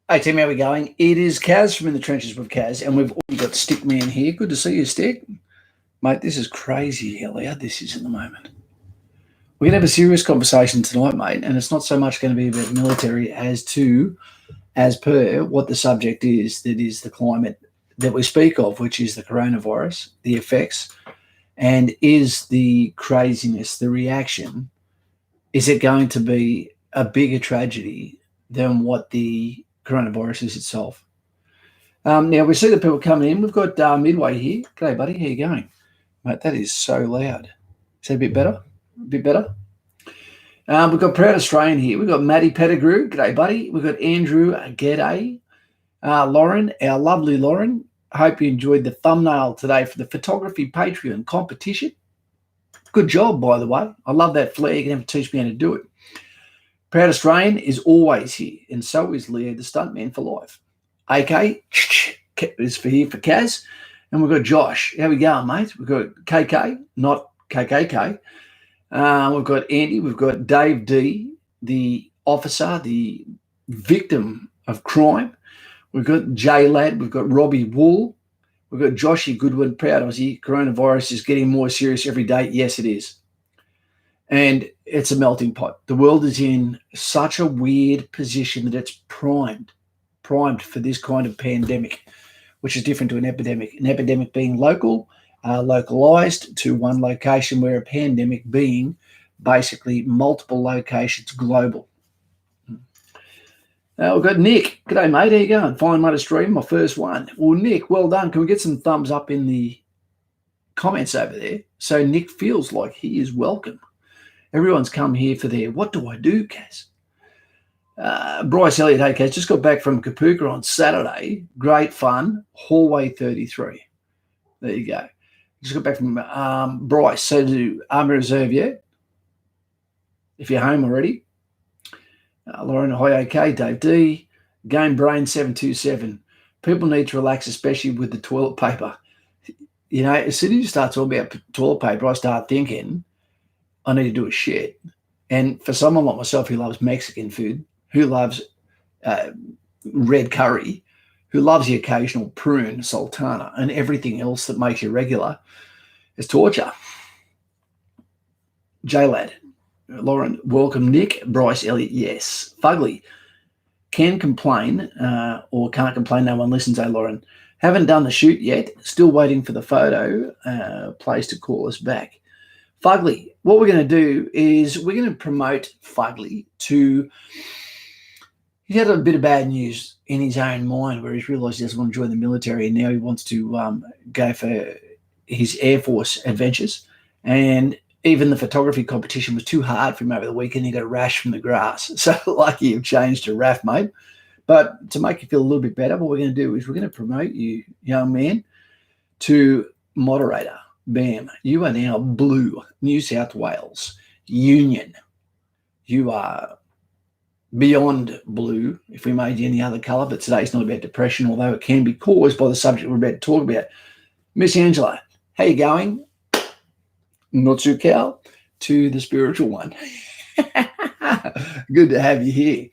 Hey Tim, how we going? It is Kaz from In the Trenches with Kaz, and we've already got Stickman here. Good to see you, Stick. Mate, this is crazy how loud this is at the moment. We're going to have a serious conversation tonight, mate, and it's not so much going to be about military as per what the subject is, that is the climate that we speak of, which is the coronavirus, the effects, and is the craziness, the reaction, is it going to be a bigger tragedy than what the coronavirus is itself? Now we see the people coming in. We've got Midway here. G'day, buddy. How you going, mate? That is so loud. Is that a bit better? A bit better. We've got Proud Australian here. We've got Matty Pettigrew. G'day, buddy. We've got Andrew. G'day. Lauren, our lovely Lauren. I hope you enjoyed the thumbnail today for the photography Patreon competition. Good job, by the way. I love that flair. You're going to have to teach me how to do it. Proud Australian is always here, and so is Leo, the stuntman for life. AK is for here for Kaz, and we've got Josh. How we going, mate? We've got KK, not KKK. We've got Andy. We've got Dave D, the officer, the victim of crime. We've got J Lad. We've got Robbie Wool. We've got Joshy Goodwin. Proud Aussie. Coronavirus is getting more serious every day. Yes, it is. And it's a melting pot. The world is in such a weird position that it's primed for this kind of pandemic, which is different to an epidemic. An epidemic being localized to one location, where a pandemic being basically multiple locations, global. We've got Nick. G'day, mate. How you going? Fine, mate, to stream, my first one. Well, Nick, well done. Can we get some thumbs up in the comments over there so Nick feels like he is welcome? Everyone's come here for their, what do I do, Kaz? Bryce Elliott, hey, Kaz, just got back from Kapuka on Saturday. Great fun. Hallway 33. There you go. Just got back from Bryce. So do Army Reserve yet? If you're home already. Lauren, hi, okay. Dave D. Game Brain 727. People need to relax, especially with the toilet paper. You know, as soon as you start talking about toilet paper, I start thinking, I need to do a shit. And for someone like myself who loves Mexican food, who loves red curry, who loves the occasional prune, sultana, and everything else that makes you regular, it's torture. J-Lad, Lauren, welcome. Nick, Bryce, Elliott, yes. Fugly, can complain or can't complain, no one listens, Lauren. Haven't done the shoot yet, still waiting for the photo place to call us back. Fugly, what we're going to do is we're going to promote Fugly to, he's had a bit of bad news in his own mind where he's realised he doesn't want to join the military, and now he wants to go for his Air Force adventures. And even the photography competition was too hard for him over the weekend. He got a rash from the grass. So lucky you've changed to RAF, mate. But to make you feel a little bit better, what we're going to do is we're going to promote you, young man, to moderator. Bam, you are now Blue, New South Wales, Union. You are beyond blue, if we made you any other colour, but today's not about depression, although it can be caused by the subject we're about to talk about. Miss Angela, how you going? Not too cow to the spiritual one. Good to have you here.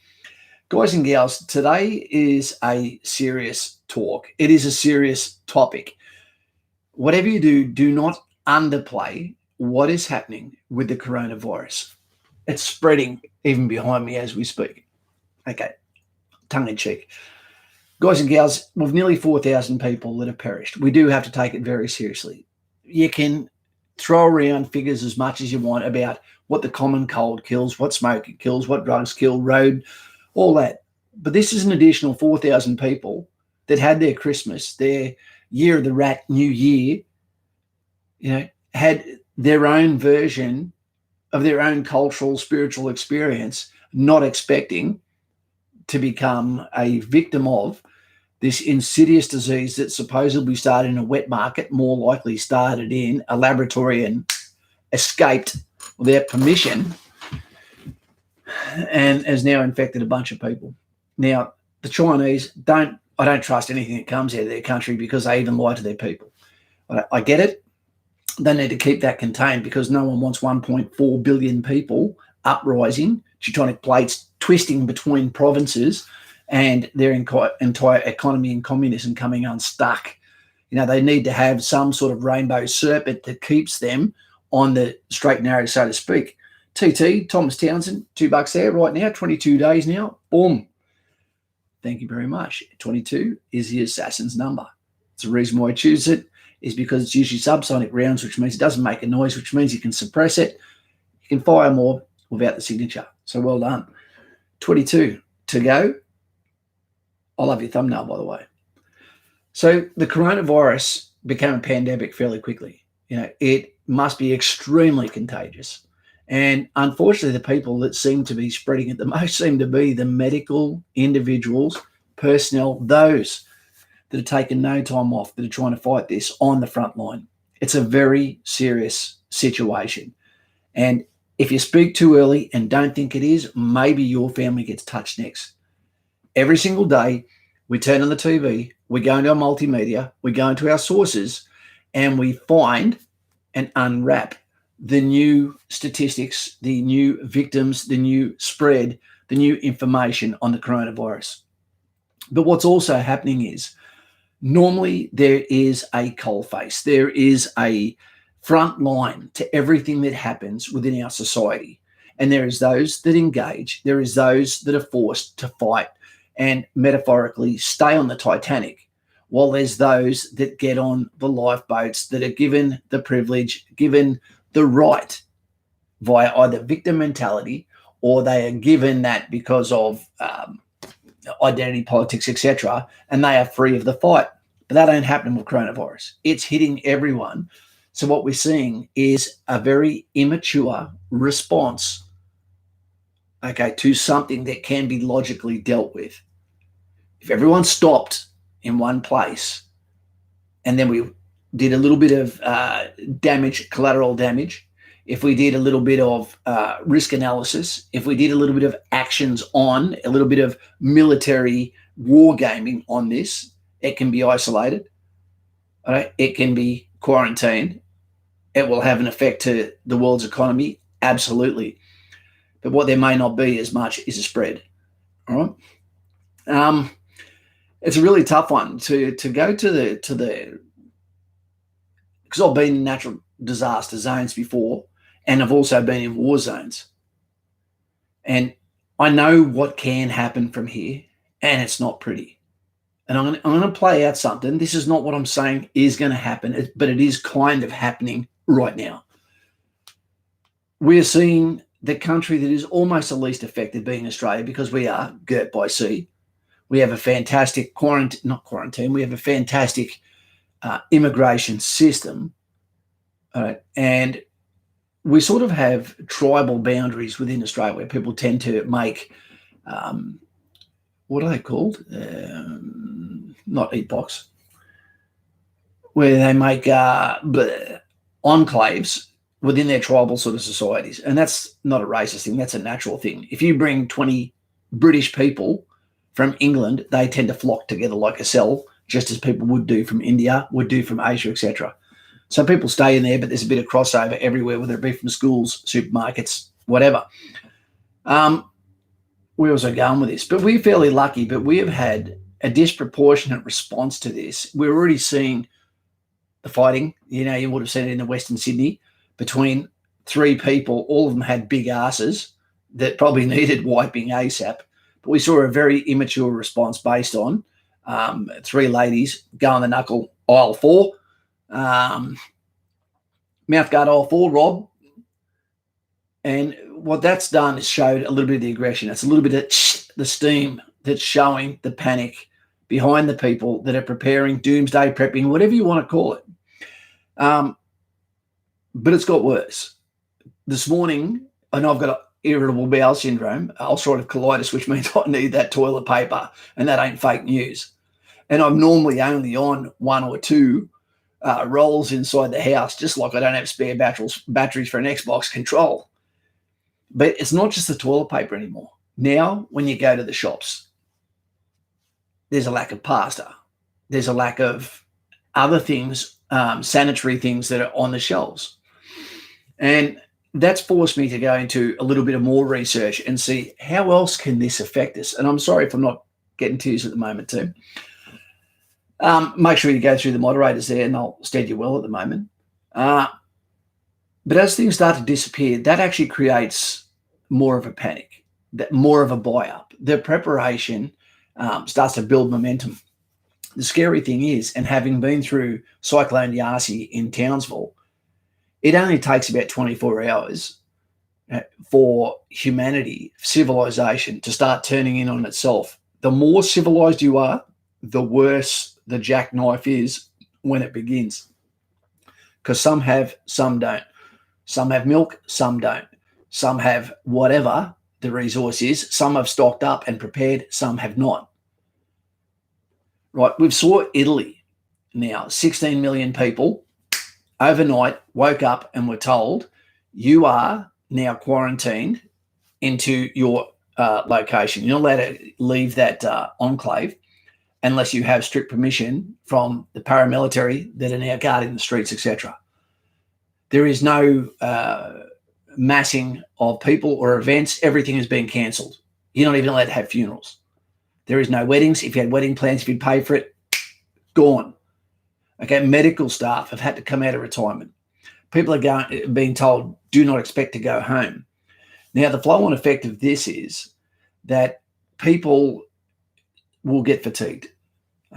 Guys and gals, today is a serious talk. It is a serious topic. Whatever you do, do not underplay what is happening with the coronavirus. It's spreading even behind me as we speak. Okay, tongue in cheek. Guys and gals, with nearly 4,000 people that have perished, we do have to take it very seriously. You can throw around figures as much as you want about what the common cold kills, what smoking kills, what drugs kill, road, all that. But this is an additional 4,000 people that had their Christmas, their Year of the Rat, New Year, had their own version of their own cultural, spiritual experience, not expecting to become a victim of this insidious disease that supposedly started in a wet market, more likely started in a laboratory and escaped without permission, and has now infected a bunch of people. Now, the Chinese I don't trust anything that comes out of their country because they even lie to their people. I get it. They need to keep that contained because no one wants 1.4 billion people uprising, tectonic plates twisting between provinces and their entire economy and communism coming unstuck. They need to have some sort of rainbow serpent that keeps them on the straight and narrow, so to speak. TT, Thomas Townsend, $2 there right now, 22 days now. Boom. Thank you very much. 22 is the assassin's number. It's the reason why I choose it is because it's usually subsonic rounds, which means it doesn't make a noise, which means you can suppress it. You can fire more without the signature. So well done. 22 to go. I love your thumbnail, by the way. So the coronavirus became a pandemic fairly quickly. It must be extremely contagious. And unfortunately, the people that seem to be spreading it the most seem to be the medical individuals, personnel, those that have taken no time off, that are trying to fight this on the front line. It's a very serious situation. And if you speak too early and don't think it is, maybe your family gets touched next. Every single day, we turn on the TV, we go into our multimedia, we go into our sources, and we find and unwrap the new statistics, the new victims, the new spread, the new information on the coronavirus. But what's also happening is normally there is a coalface. There is a front line to everything that happens within our society. And there is those that engage. There is those that are forced to fight and metaphorically stay on the Titanic, while there's those that get on the lifeboats that are given the privilege, given the right via either victim mentality, or they are given that because of identity politics, etc., and they are free of the fight. But that ain't happening with coronavirus. It's hitting everyone. So what we're seeing is a very immature response, to something that can be logically dealt with. If everyone stopped in one place and then we did a little bit of damage, collateral damage, if we did a little bit of risk analysis, if we did a little bit of actions on, a little bit of military war gaming on this, it can be isolated. Right? It can be quarantined. It will have an effect to the world's economy, absolutely. But what there may not be as much is a spread. All right. It's a really tough one to go to the because I've been in natural disaster zones before, and I've also been in war zones. And I know what can happen from here, and it's not pretty. And I'm going to play out something. This is not what I'm saying is going to happen, but it is kind of happening right now. We're seeing the country that is almost the least affected being Australia, because we are girt by sea. We have a fantastic we have a fantastic immigration system. And we sort of have tribal boundaries within Australia where people tend to make, what are they called? Not epochs, where they make enclaves within their tribal sort of societies. And that's not a racist thing. That's a natural thing. If you bring 20 British people from England, they tend to flock together like a cell, just as people would do from India, would do from Asia, etc. So people stay in there, but there's a bit of crossover everywhere, whether it be from schools, supermarkets, whatever. Where was I going with this? But we're fairly lucky, but we have had a disproportionate response to this. We're already seeing the fighting. You would have seen it in the Western Sydney between three people. All of them had big asses that probably needed wiping ASAP. But we saw a very immature response based on three ladies going the knuckle aisle 4. Mouthguard aisle 4, Rob. And what that's done is showed a little bit of the aggression. It's a little bit of the steam that's showing the panic behind the people that are preparing, doomsday prepping, whatever you want to call it. But it's got worse. This morning, I know I've got irritable bowel syndrome, ulcerative colitis, which means I need that toilet paper, and that ain't fake news. And I'm normally only on 1 or 2 rolls inside the house, just like I don't have spare batteries for an Xbox control. But it's not just the toilet paper anymore. Now, when you go to the shops, there's a lack of pasta. There's a lack of other things, sanitary things that are on the shelves. And that's forced me to go into a little bit of more research and see how else can this affect us. And I'm sorry if I'm not getting tears at the moment too. Make sure you go through the moderators there, and they'll stead you well at the moment. But as things start to disappear, that actually creates more of a panic, more of a buy-up. The preparation starts to build momentum. The scary thing is, and having been through Cyclone Yasi in Townsville, it only takes about 24 hours for humanity, civilization, to start turning in on itself. The more civilized you are, the worse the jackknife is when it begins. Because some have, some don't. Some have milk, some don't. Some have whatever the resource is. Some have stocked up and prepared, some have not. Right, we've saw Italy now, 16 million people overnight woke up and were told, you are now quarantined into your location. You're not allowed to leave that enclave unless you have strict permission from the paramilitary that are now guarding the streets, etc. There is no massing of people or events. Everything has been cancelled. You're not even allowed to have funerals. There is no weddings. If you had wedding plans, if you'd pay for it, gone. Okay, medical staff have had to come out of retirement. People are being told, do not expect to go home. Now, the flow-on effect of this is that people will get fatigued.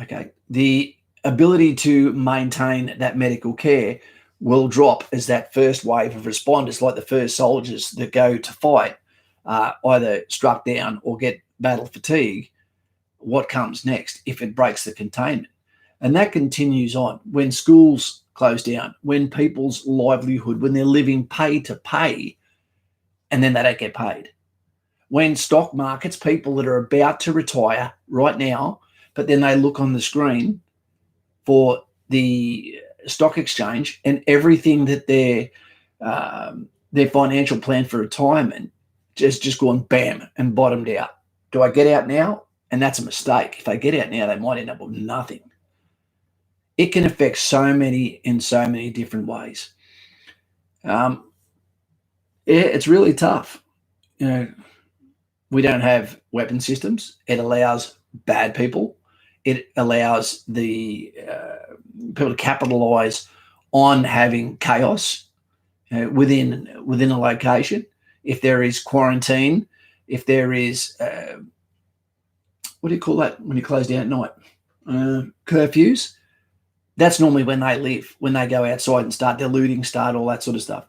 Okay, the ability to maintain that medical care will drop as that first wave of responders, like the first soldiers that go to fight, either struck down or get battle fatigue. What comes next if it breaks the containment? And that continues on when schools close down, when people's livelihood, when they're living pay to pay, and then they don't get paid. When stock markets, people that are about to retire right now, but then they look on the screen for the stock exchange and everything that their financial plan for retirement just gone bam and bottomed out. Do I get out now? And that's a mistake. If they get out now, they might end up with nothing. It can affect so many in so many different ways. It's really tough. You know, we don't have weapon systems. It allows bad people. It allows the people to capitalize on having chaos within a location. If there is quarantine, if there is what do you call that when you close down at night? Curfews. That's normally when they leave, when they go outside and start their looting, start all that sort of stuff.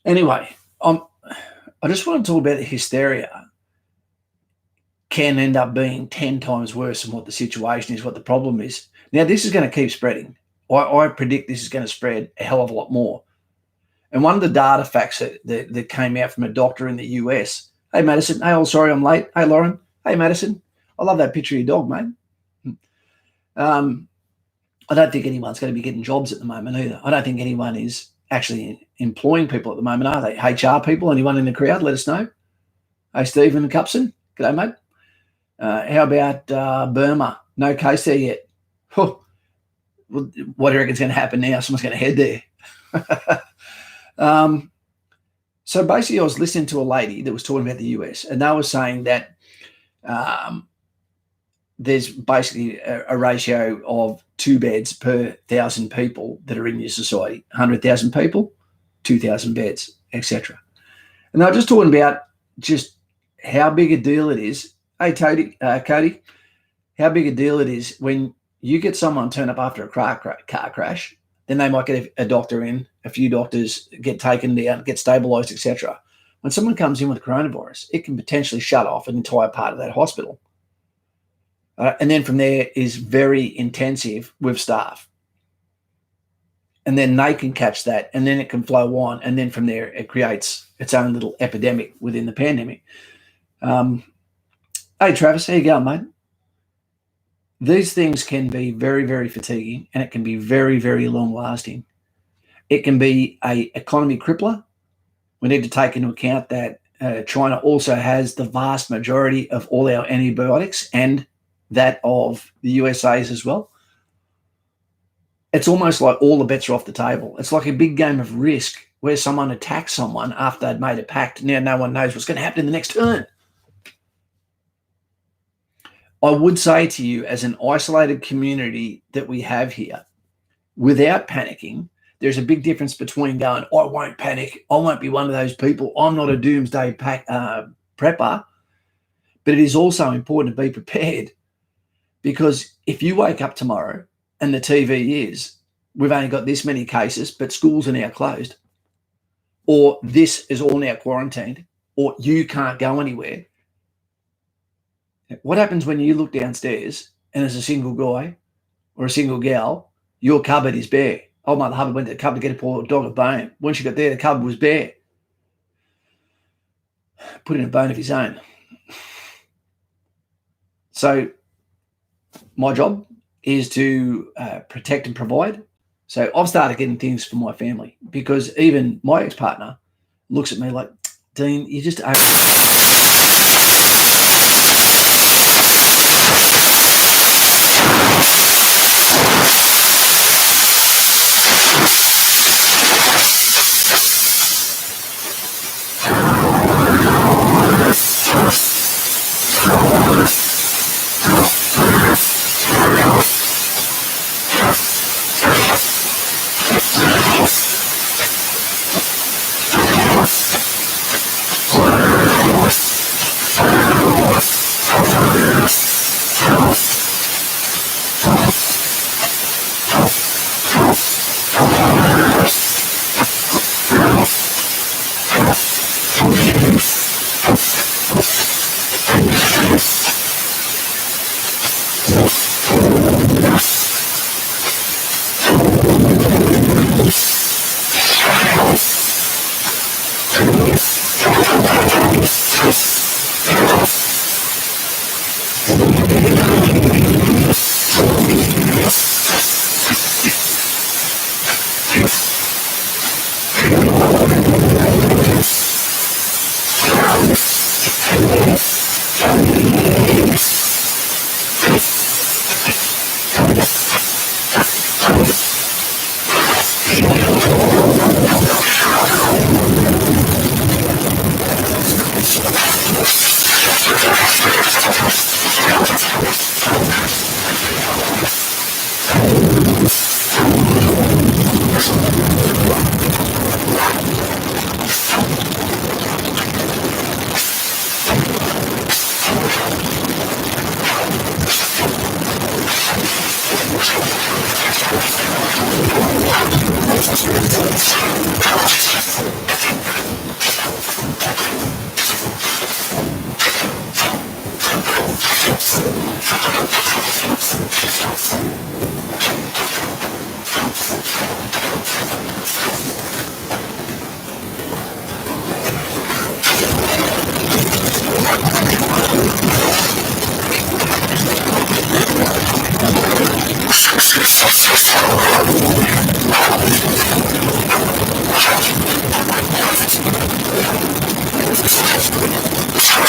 Anyway, I just want to talk about the hysteria can end up being 10 times worse than what the situation is, what the problem is. Now, this is going to keep spreading. I predict this is going to spread a hell of a lot more. And one of the data facts that came out from a doctor in the US, hey, Madison, hey, oh, sorry, I'm late. Hey, Lauren. Hey, Madison. I love that picture of your dog, mate. I don't think anyone's going to be getting jobs at the moment either. I don't think anyone is actually employing people at the moment, are they? HR people, anyone in the crowd, let us know. Hey, Stephen Cupson. G'day, mate. How about Burma? No case there yet. Huh. What do you reckon's going to happen now? Someone's going to head there. So basically, I was listening to a lady that was talking about the US, and they were saying that there's basically a ratio of 2 beds per 1,000 people that are in your society. 100,000 people, 2,000 beds, etc. And they were just talking about just how big a deal it is. Hey, Cody, how big a deal it is when you get someone turn up after a car crash, then they might get a doctor in, a few doctors get taken down, get stabilized, etc. When someone comes in with coronavirus, it can potentially shut off an entire part of that hospital. And then from there is very intensive with staff. And then they can catch that, and then it can flow on. And then from there, it creates its own little epidemic within the pandemic. Hey, Travis, how you going, mate? These things can be very, very fatiguing, and it can be very, very long-lasting. It can be an economy crippler. We need to take into account that China also has the vast majority of all our antibiotics and that of the USA's as well. It's almost like all the bets are off the table. It's like a big game of Risk where someone attacks someone after they'd made a pact. Now no one knows what's going to happen in the next turn. I would say to you, as an isolated community that we have here, without panicking, there's a big difference between going, I won't panic, I won't be one of those people, I'm not a doomsday prepper. But it is also important to be prepared, because if you wake up tomorrow and the TV is, we've only got this many cases, but schools are now closed, or this is all now quarantined, or you can't go anywhere, what happens when you look downstairs and as a single guy or a single gal, your cupboard is bare? Oh, my husband went to the cupboard to get a poor dog a bone. When she got there, the cupboard was bare. Put in a bone of his own. So my job is to protect and provide. So I've started getting things for my family, because even my ex-partner looks at me like, Dean, you just...